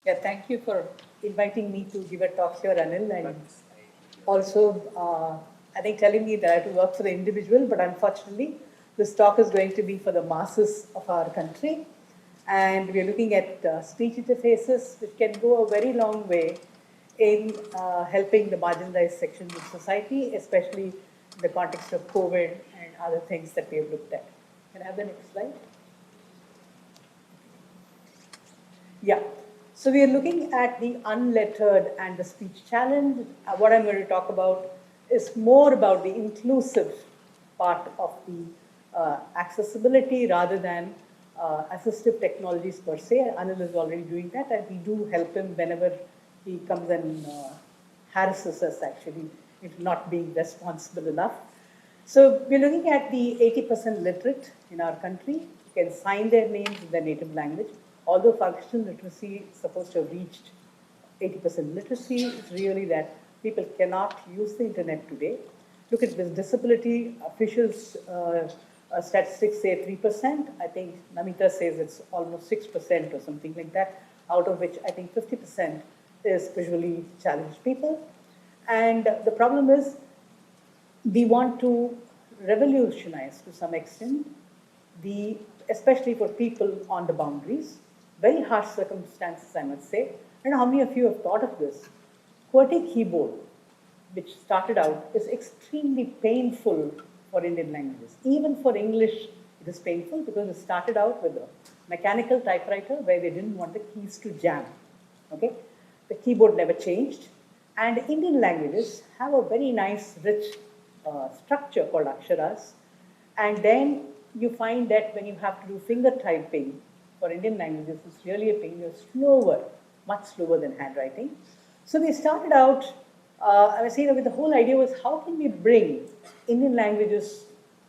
Yeah, thank you for inviting me to give a talk here, Anil, and also, I think telling me that I have to work for the individual, but unfortunately, this talk is going to be for the masses of our country. And we're looking at speech interfaces, which can go a very long way in helping the marginalized sections of society, especially in the context of COVID and other things that we have looked at. Can I have the next slide? Yeah. So we are looking at the unlettered and the speech challenge. What I'm going to talk about is more about the inclusive part of the accessibility rather than assistive technologies per se. Anil is already doing that, and we do help him whenever he comes and harasses us actually into not being responsible enough. So we're looking at the 80% literate in our country who can sign their names in their native language. Although functional literacy is supposed to have reached 80% literacy, it's really that people cannot use the internet today. Look at this disability, officials statistics say 3%. I think Namita says it's almost 6% or something like that, out of which I think 50% is visually challenged people. And the problem is we want to revolutionize to some extent the, especially for people on the boundaries, very harsh circumstances, I must say. I don't know how many of you have thought of this. QWERTY keyboard, which started out, is extremely painful for Indian languages. Even for English, it is painful because it started out with a mechanical typewriter where they didn't want the keys to jam. Okay? The keyboard never changed. And Indian languages have a very nice, rich structure called aksharas. And then you find that when you have to do finger typing for Indian languages, it's really a pain. You're slower, much slower than handwriting. So we started out, I was saying that the whole idea was how can we bring Indian languages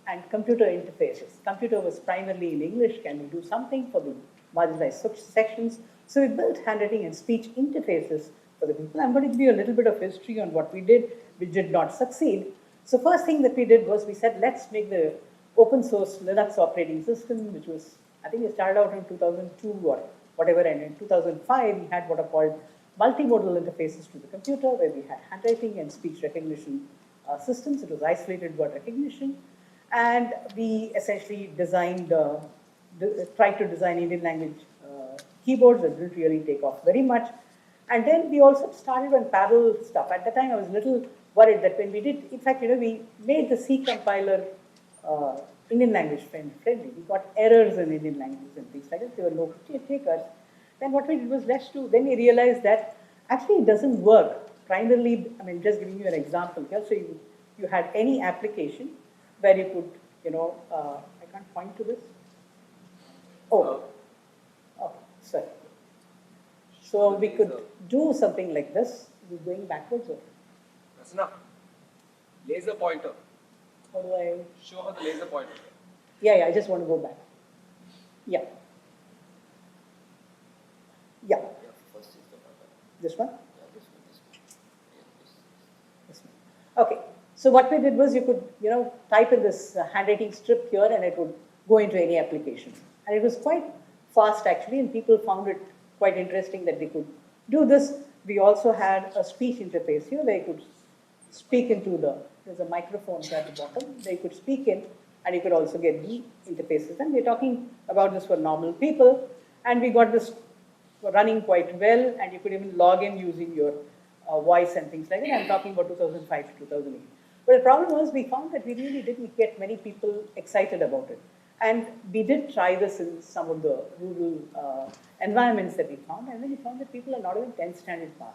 and computer interfaces. Computer was primarily in English. Can we do something for the marginalized sections? So we built handwriting and speech interfaces for the people. I'm going to give you a little bit of history on what we did, which did not succeed. So first thing that we did was we said, let's make the open source Linux operating system, which was, I think it started out in 2002 or whatever, and in 2005 we had what are called multimodal interfaces to the computer, where we had handwriting and speech recognition systems. It was isolated word recognition, and we essentially designed, tried to design Indian language keyboards that didn't really take off very much. And then we also started on parallel stuff. At the time, I was a little worried that when we did, in fact, we made the C compiler Indian language friendly. We got errors in Indian language and things like that. They were low takers. Then what we did was then we realized that actually it doesn't work. Primarily, I mean, just giving you an example here. So you had any application where you could, I can't point to this. Oh, sorry. So we could do something like this. We're going backwards. Or? That's enough. Laser pointer. How do I? Show her the laser pointer. Yeah, I just want to go back. Yeah. Yeah. First is the button. This one? Yeah, this one. Okay. So what we did was you could, type in this handwriting strip here and it would go into any application. And it was quite fast actually, and people found it quite interesting that they could do this. We also had a speech interface here where you could speak into there's a microphone here at the bottom, where you could speak in, and you could also get the interfaces. And we're talking about this for normal people, and we got this running quite well, and you could even log in using your voice and things like that. I'm talking about 2005 to 2008. But the problem was we found that we really didn't get many people excited about it. And we did try this in some of the rural environments that we found, and then we found that people are not even 10th standard pass,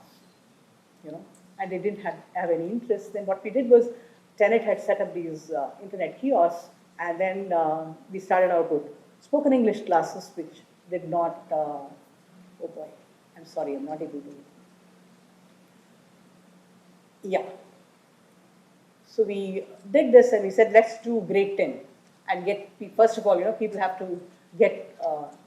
and they didn't have any interest. Then what we did was, Tenet had set up these internet kiosks, and then we started out with spoken English classes, which did not, oh boy, I'm sorry, I'm not able to. Yeah. So we did this and we said, let's do grade 10 and first of all, people have to get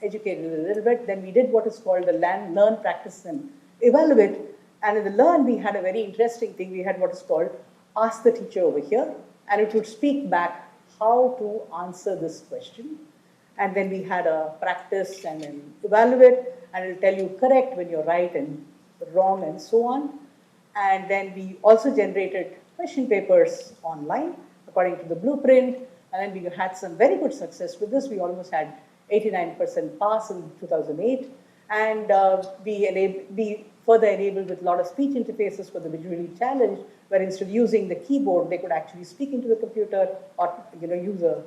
educated a little bit. Then we did what is called the learn, practice, and evaluate. And in the learn, we had a very interesting thing. We had what is called ask the teacher over here, and it would speak back how to answer this question. And then we had a practice and then evaluate, and it'll tell you correct when you're right and wrong and so on. And then we also generated question papers online according to the blueprint. And then we had some very good success with this. We almost had 89% pass in 2008. And we further enabled with a lot of speech interfaces for the visually challenged, where instead of using the keyboard, they could actually speak into the computer or use a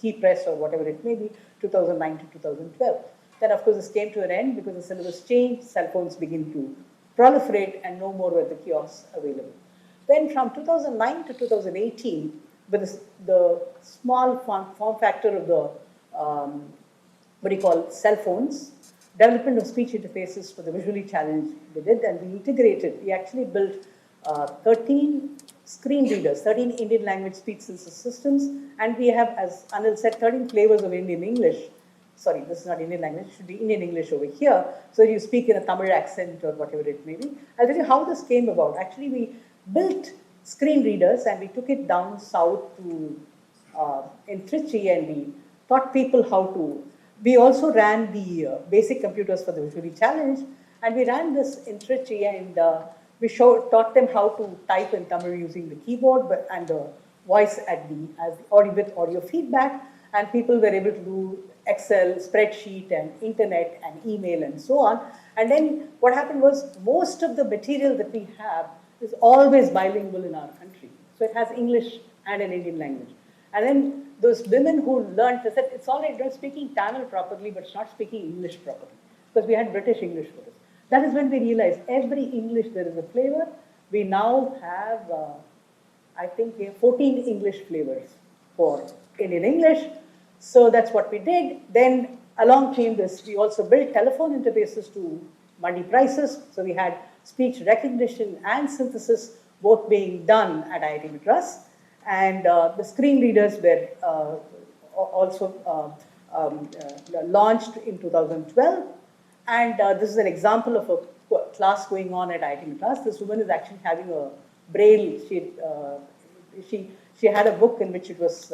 key press or whatever it may be, 2009 to 2012. Then, of course, this came to an end because the syllabus changed, cell phones begin to proliferate, and no more were the kiosks available. Then from 2009 to 2018, with the small form factor of the, cell phones, development of speech interfaces for the visually challenged we did, and we actually built 13 screen readers, 13 Indian language speech synthesis systems, and we have, as Anil said, 13 flavors of Indian English. Sorry, this is not Indian language, it should be Indian English over here. So you speak in a Tamil accent or whatever it may be. I'll tell you how this came about. Actually, we built screen readers and we took it down south to in Trichy, and we taught people how to. We also ran the basic computers for the visually challenged, and we ran this in Trichy, and we taught them how to type in Tamil using the keyboard and the voice as the audio with audio feedback, and people were able to do Excel, spreadsheet, and internet, and email, and so on. And then what happened was most of the material that we have is always bilingual in our country. So it has English and an Indian language. And then those women who learned, they said, it's all right, they're speaking Tamil properly, but it's not speaking English properly. Because we had British English for this. That is when we realized every English there is a flavor. We now have, I think, 14 English flavors for Indian English. So that's what we did. Then along came this, we also built telephone interfaces to multi prices. So we had speech recognition and synthesis both being done at IIT Madras. And the screen readers were also launched in 2012. And this is an example of a class going on at IIT Madras. This woman is actually having a braille. She had a book in which it was,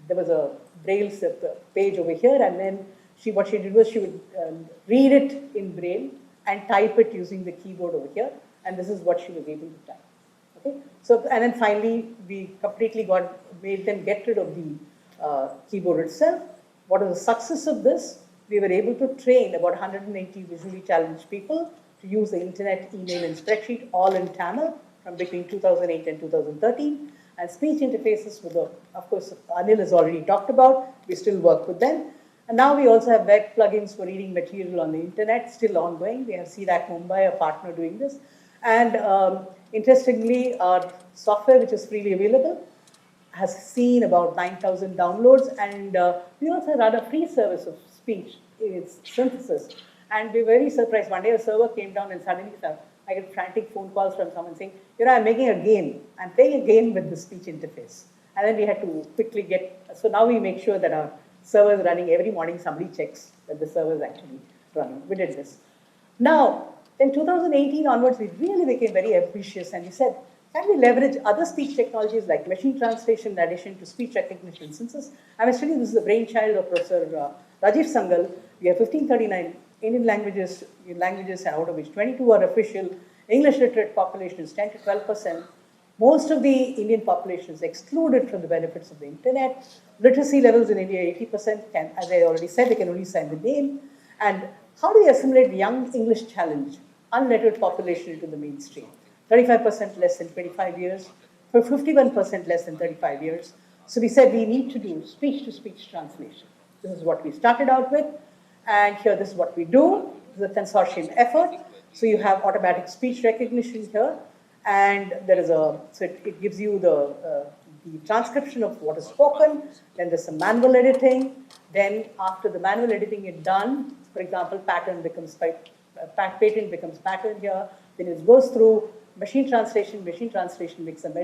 there was a braille page over here, and then what she did was she would read it in braille and type it using the keyboard over here, and this is what she was able to type. Okay, so and then finally we completely made them get rid of the keyboard itself. What was the success of this? We were able to train about 180 visually challenged people to use the internet, email, and spreadsheet all in Tamil from between 2008 and 2013. And speech interfaces with of course, Anil has already talked about. We still work with them. And now we also have web plugins for reading material on the internet, still ongoing. We have CDAC Mumbai, a partner doing this. And interestingly, our software, which is freely available, has seen about 9,000 downloads. And we also run a free service of speech, its synthesis. And we're very surprised. One day a server came down and suddenly I get frantic phone calls from someone saying, I'm making a game. I'm playing a game with the speech interface. And then we had to quickly so now we make sure that our server is running. Every morning somebody checks that the server is actually running. We did this. Now, in 2018 onwards, we really became very ambitious, and we said, can we leverage other speech technologies like machine translation in addition to speech recognition synthesis? I must tell you, this is the brainchild of Professor Rajiv Sangal. We have 1539 Indian languages, and out of which 22 are official. English literate population is 10 to 12%. Most of the Indian population is excluded from the benefits of the internet. Literacy levels in India, 80%, as I already said, they can only sign the name. And how do we assimilate young English challenge, unlettered population into the mainstream? 35% less than 25 years, for 51% less than 35 years. So we said we need to do speech-to-speech translation. This is what we started out with. And here, this is what we do. This is a consortium effort. So you have automatic speech recognition here. And there is so it gives you the transcription of what is spoken. Then there's some manual editing. Then after the manual editing is done, for example, patent becomes pattern here. Then it goes through machine translation makes some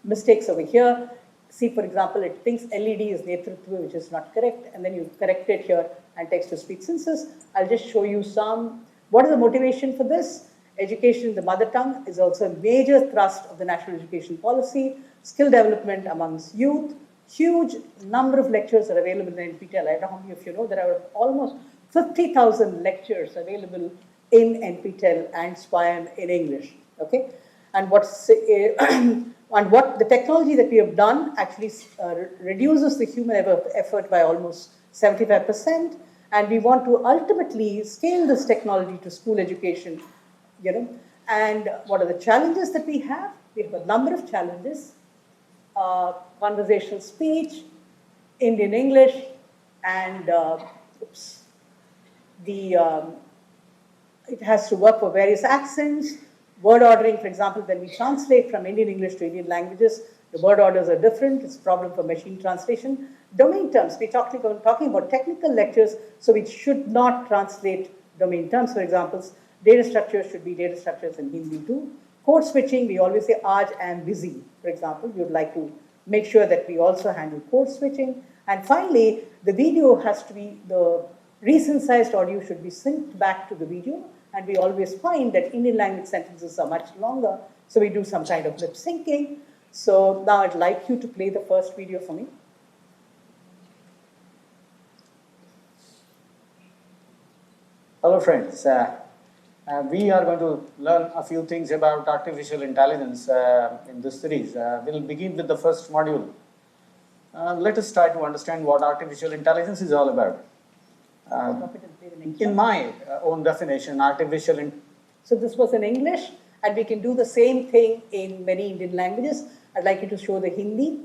mistakes over here. See, for example, it thinks LED is Netritva, which is not correct, and then you correct it here and text-to-speech synthesis. I'll just show you what is the motivation for this? Education in the mother tongue is also a major thrust of the national education policy, skill development amongst youth, huge number of lectures are available in NPTEL. I don't know how many of you know, there are almost 50,000 lectures available in NPTEL and SPIAN in English, okay? And and what the technology that we have done actually reduces the human effort by almost 75%, and we want to ultimately scale this technology to school education, you know. And what are the challenges that we have? We have a number of challenges. Conversational speech, Indian English, and it has to work for various accents. Word ordering, for example, when we translate from Indian English to Indian languages, the word orders are different. It's a problem for machine translation. Domain terms, we're talking about technical lectures, so we should not translate domain terms. For example, data structures should be data structures in Hindi too. Code switching, we always say, aaj I am busy, for example. We would like to make sure that we also handle code switching. And finally, the video has to be, the resynthesized audio should be synced back to the video. And we always find that Indian language sentences are much longer, so we do some kind of lip syncing. So now I'd like you to play the first video for me. Hello friends, we are going to learn a few things about artificial intelligence in this series. We'll begin with the first module. Let us try to understand what artificial intelligence is all about. In my own definition, So this was in English, and we can do the same thing in many Indian languages. I'd like you to show the Hindi.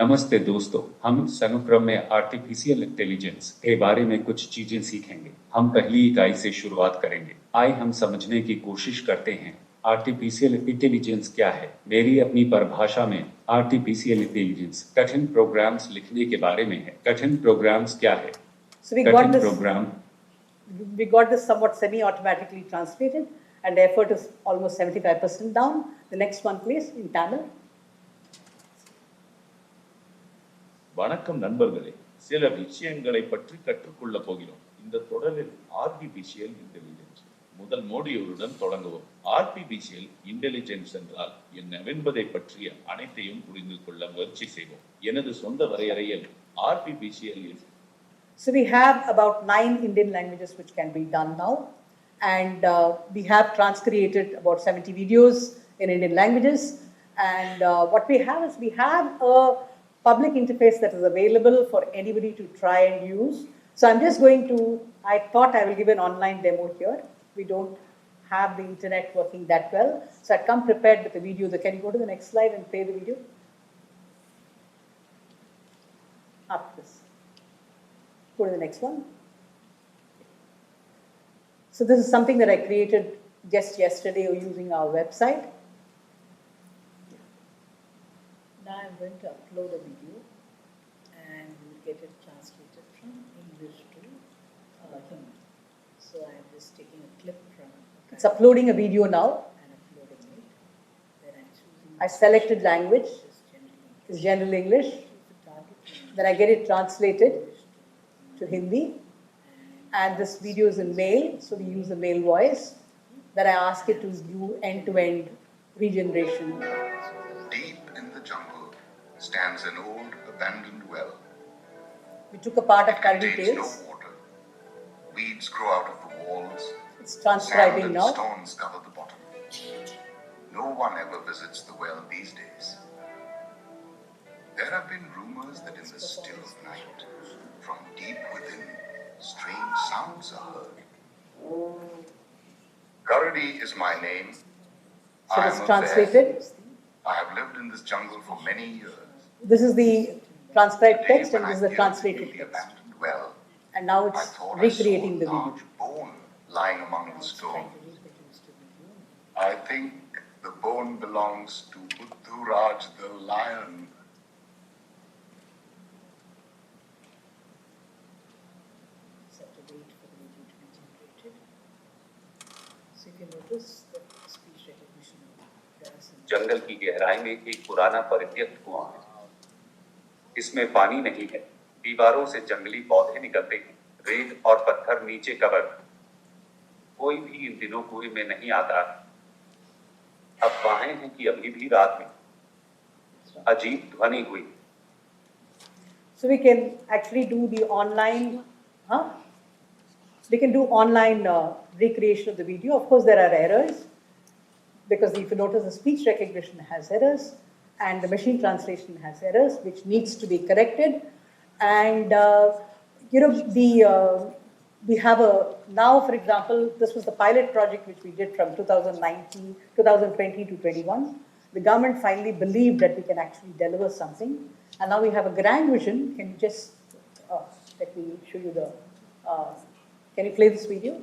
नमस्ते दोस्तों, हम इस अनुक्रम में artificial intelligence के बारे में कुछ चीजें सीखेंगे। हम पहली इकाई से शुरुआत करेंगे। आइए हम समझने की कोशिश करते हैं आर्टिफिशियल इंटेलिजेंस क्या है। मेरी अपनी परिभाषा में आर्टिफिशियल इंटेलिजेंस कठिन प्रोग्राम्स लिखने के बारे में है। कठिन प्रोग्राम्स क्या है? So we got this somewhat semi-automatically translated, and the effort is almost 75% down. The next one, please, in Tamil. வணக்கம் நண்பர்களே, சில விஷயங்களை பற்றி கற்றுக்கொள்ள போகிறோம். இந்த தொடரில் ஆர்டிபிஷியல் இன்டெலிஜென்ஸ் முதல் மோடியூலுடன் தொடங்குவோம். ஆர்டிபிஷியல் இன்டெலிஜென்ஸ் என்றால் என்னவென்பதை பற்றிய அனைத்தையும் புரிந்து கொள்ள முயற்சி செய்வோம். எனது சொந்த வரையறையில் artificial So we have about 9 Indian languages which can be done now, and we have transcreated about 70 videos in Indian languages. And what we have is we have a public interface that is available for anybody to try and use. So I'm just going to, I thought I will give an online demo here. We don't have the internet working that well. So I come prepared with a video. Can you go to the next slide and play the video? Up this. Go to the next one. So this is something that I created just yesterday using our website. Now I'm going to upload a video and we'll get it translated from English to Hema. So I'm just taking a clip from it. It's uploading a video now. And uploading it. Then I'm choosing. I selected language. It's general English. Then I get it translated to Hindi. And this video is in male, so we use the male voice. Then I ask it to do end-to-end regeneration. Deep in the jungle stands an old abandoned well. We took a part of It curry contains tales. no water. Weeds grow out of the walls. It's Sand transcribing and now. stones cover the bottom. No one ever visits the well these days. There have been rumors that in the still of night, from deep within, strange sounds are heard. Karadi is my name. So I it's am a translated. bear. I have lived in this jungle for many years. This is the transcribed The day text when and this is I the peered translated into the text. abandoned well, And now I it's thought recreating I the saw a video. large bone lying among the stones. I think the bone belongs to Buddhuraj the lion. So have to wait for the video to be generated. So if you notice the speech recognition, there are some जंगल की गहराई में एक पुराना परित्यक्त कुआं है। इसमें पानी नहीं है। दीवारों से जंगली पौधे निकलते हैं। रेत और पत्थर नीचे कबर। कोई भी इन दिनों कुएं में नहीं आता। अफवाहें हैं कि अभी भी रात में अजीब ध्वनि हुई। So we can actually do the online, huh? We can do online recreation of the video. Of course, there are errors because if you notice the speech recognition has errors and the machine translation has errors, which needs to be corrected. And, we have now, for example, this was the pilot project which we did from 2020 to 21. The government finally believed that we can actually deliver something. And now we have a grand vision. Can you just, let me show you the, can you play this video?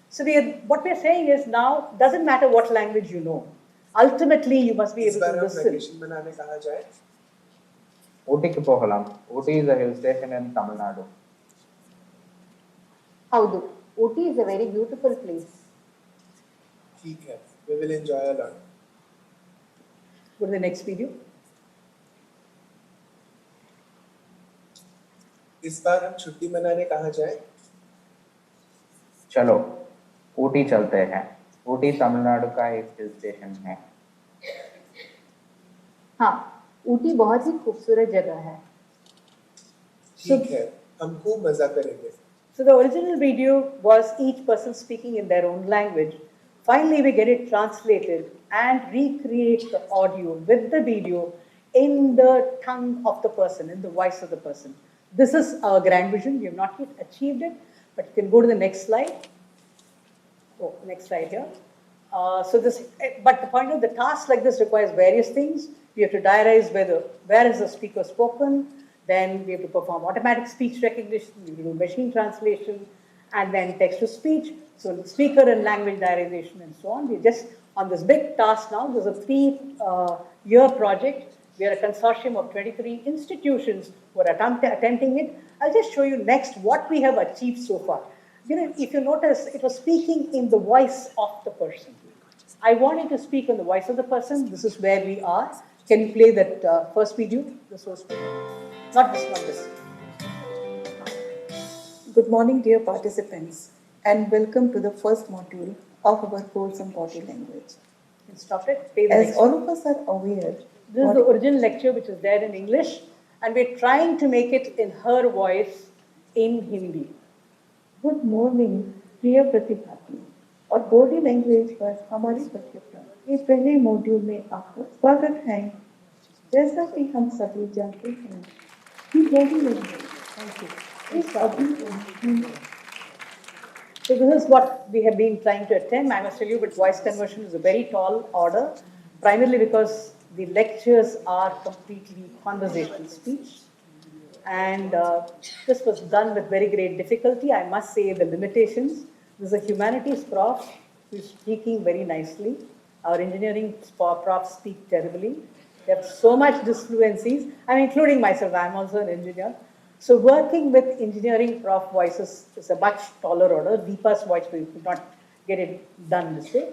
So what we're saying is now, doesn't matter what language you know. Ultimately, you must be able to listen. ஊட்டிக்கு போகலாம். ஊட்டி is a hill station in Tamil Nadu. Howdu. Ooty is a very beautiful place. Okay, we will enjoy a lot. Go to the next video. इस बार हम छुट्टी मनाने कहाँ जाएं? चलो ऊटी चलते हैं. ऊटी तमिलनाडु का एक हिल स्टेशन है. हाँ, ऊटी बहुत ही खूबसूरत जगह है. ठीक है, हम खूब मजा करेंगे. So the original video was each person speaking in their own language. Finally, we get it translated and recreate the audio with the video in the tongue of the person, in the voice of the person. This is our grand vision. We have not yet achieved it, but you can go to the next slide. Oh, next slide here. But the point of the task like this requires various things. We have to diarize where is the speaker spoken. Then we have to perform automatic speech recognition, we do machine translation, and then text to speech. So speaker and language diarization and so on. We're just on this big task now. There's a 3-year project. We are a consortium of 23 institutions who are attempting it. I'll just show you next what we have achieved so far. If you notice, it was speaking in the voice of the person. I wanted to speak in the voice of the person. This is where we are. Can you play that first video, the source video? Not this one, this. Good morning, dear participants, and welcome to the first module of our course on body language. Stop it. Play the As next all one. of us are aware, This is the original lecture which is there in English, and we're trying to make it in her voice in Hindi. Good morning, प्रिय प्रतिभागी और body language पर हमारी पाठ्यक्रम के पहले module में आपका स्वागत है. जैसा कि हम सभी जानते हैं कि बॉडी लैंग्वेज इस अभी So this is what we have been trying to attempt. I must tell you, but voice conversion is a very tall order, primarily because the lectures are completely conversational speech. And this was done with very great difficulty. I must say the limitations. This is a humanities prof who is speaking very nicely. Our engineering profs speak terribly. They have so much disfluencies. I'm including myself. I'm also an engineer. So working with engineering prof voices is a much taller order. Deepa's voice, we could not get it done this way.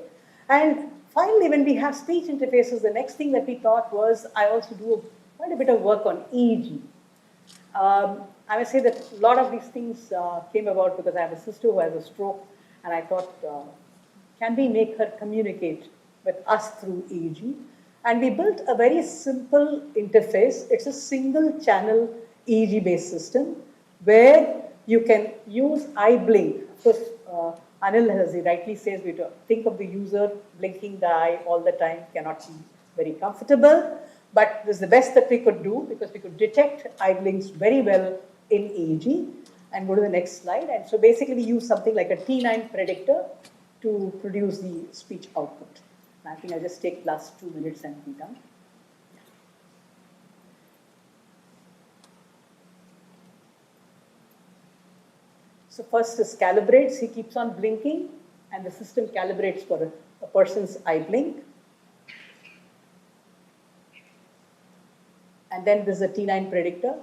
And finally, when we have speech interfaces, the next thing that we thought was I also do quite a bit of work on EEG. I must say that a lot of these things came about because I have a sister who has a stroke, and I thought, can we make her communicate with us through EEG? And we built a very simple interface. It's a single channel EEG-based system where you can use eye blink. Of course, Anil, as he rightly says, we think of the user blinking the eye all the time cannot be very comfortable. But this is the best that we could do because we could detect eye blinks very well in EEG. And go to the next slide. And so basically we use something like a T9 predictor to produce the speech output. And I think I'll just take last 2 minutes and be done. So first is calibrates. He keeps on blinking and the system calibrates for a person's eye blink. And then there's a T9 predictor.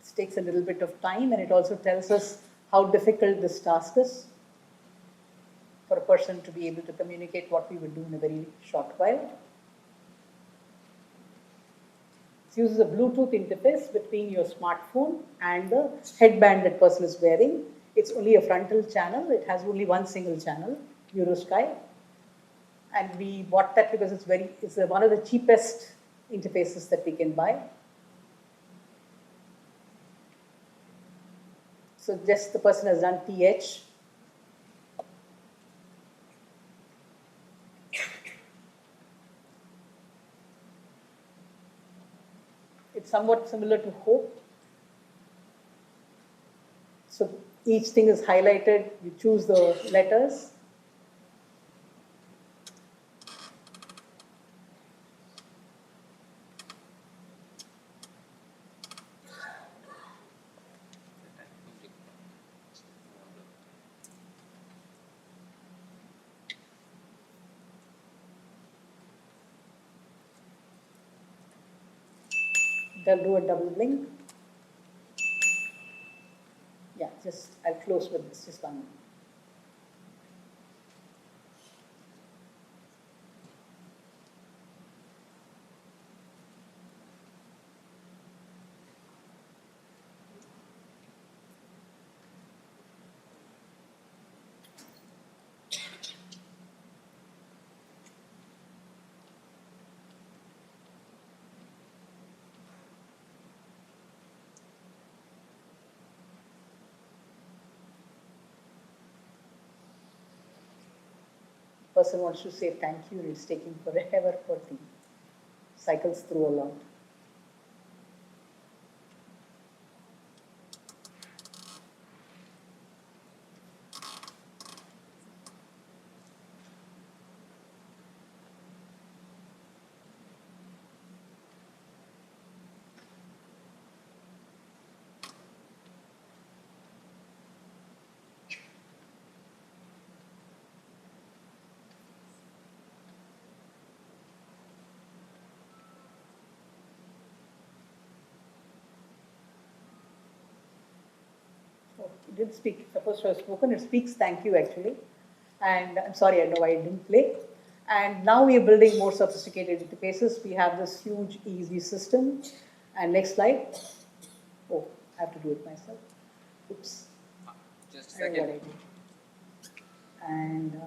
This takes a little bit of time and it also tells us how difficult this task is for a person to be able to communicate what we would do in a very short while. It uses a Bluetooth interface between your smartphone and the headband that person is wearing. It's only a frontal channel. It has only one single channel, Eurosky. And we bought that because it's one of the cheapest interfaces that we can buy. So just the person has done TH. It's somewhat similar to hope. So each thing is highlighted, you choose the letters. They'll do a double blink. Yeah, I'll close with this, just 1 minute. Person wants to say thank you and it's taking forever for the cycles through a lot. It did speak, supposed to have spoken, it speaks thank you actually. And I'm sorry, I know I didn't play. And now we are building more sophisticated interfaces. We have this huge easy system. And next slide. Oh, I have to do it myself. Oops. Just a second. And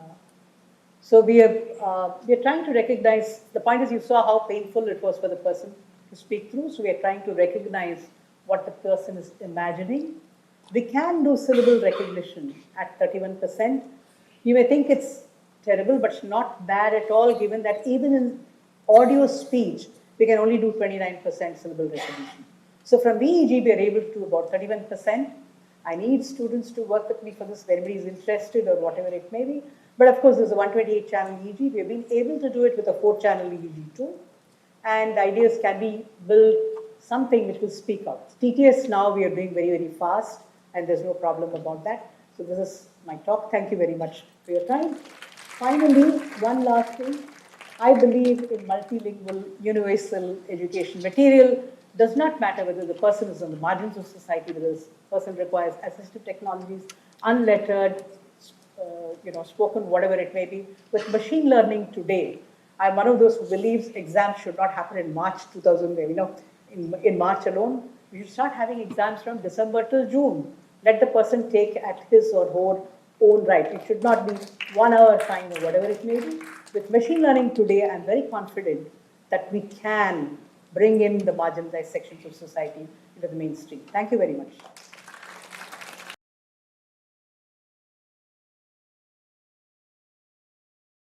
so we are trying to recognize, the point is you saw how painful it was for the person to speak through. So we are trying to recognize what the person is imagining. We can do syllable recognition at 31%. You may think it's terrible, but it's not bad at all, given that even in audio speech, we can only do 29% syllable recognition. So from VEG, we are able to about 31%. I need students to work with me for this, if anybody is interested or whatever it may be. But of course, there's a 128 channel EEG. We have been able to do it with a 4 channel EEG too. And ideas can be build something which will speak out. TTS now we are doing very, very fast, and there's no problem about that. So this is my talk. Thank you very much for your time. Finally, one last thing. I believe in multilingual universal education material. Does not matter whether the person is on the margins of society, whether the person requires assistive technologies, unlettered, spoken, whatever it may be. With machine learning today, I'm one of those who believes exams should not happen in March 2000, in March alone. We should start having exams from December till June. Let the person take at his or her own right. It should not be 1 hour time or whatever it may be. With machine learning today, I'm very confident that we can bring in the marginalized sections of society into the mainstream. Thank you very much.